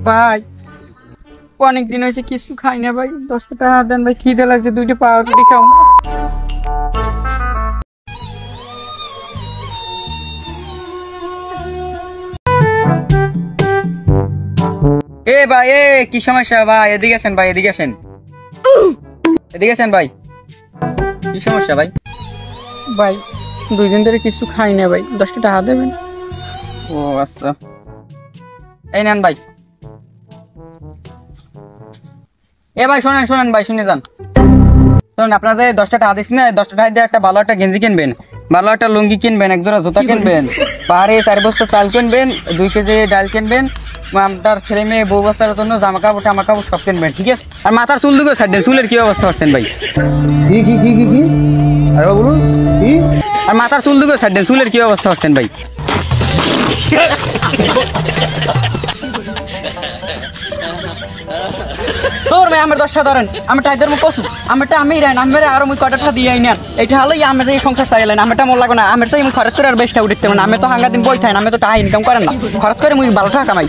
ভাই অনেক দিন হয়েছে কিছু খাই না ভাই, 10 টাকা দেন ভাই, খিদে লাগছে, 2টা পাউরুটি খাও। এ ভাই, কি সমস্যা ভাই? এদিকে আসেন ভাই, এদিকে আসেন, এদিকে আসেন ভাই। কি সমস্যা ভাই? ভাই 2 দিন ধরে কিছু খাই না ভাই, 10 টাকা দেবেন? ও আচ্ছা, এই নেন ভাই। এ ভাই শোনেন শোনেন ভাই, শুনে যান। শুনুন, আপনাদের 10 টাকা দিচ্ছি না, 10 টাকা দিয়ে একটা ভালো একটা গেঞ্জি কিনবেন, ভালো একটা লুঙ্গি কিনবেন, এক জোড়া জুতা কিনবেন, পাহাড়ে 4 বস্তা চাল কিনবেন, 2 কেজি ডাল কিনবেন, আপনার ছেলে মেয়ে বউ বস্তার জন্য জামা কাপড় টামা কাপড় সব কিনবেন, ঠিক আছে? আর মাথার চুল দিকে ছাড় দেন। চুলের কি অবস্থা করছেন ভাই? কি কি কি কি কি আরে বলুন কি? আর মাথার চুল দিকে ছাড় দেন। চুলের কি অবস্থা করছেন ভাই? তোর ভাই আমার 10 টাকা ধরেন, আমি টাইদের মুখ কসু, আমারটা আমি রাইন, আমার আর মুই কটাটা দিয়ে আইনান। এটা হলো আমি যে সংসার চাইলেন, আমারটা মোর লাগো না, আমার চাই মুই খরচ করে আর বেশটা উঠতে না। আমি তো হাঙ্গা দিন বই থাই না, আমি তো টাকা ইনকাম করেন না, খরচ করে মুই 12 টাকা কামাই।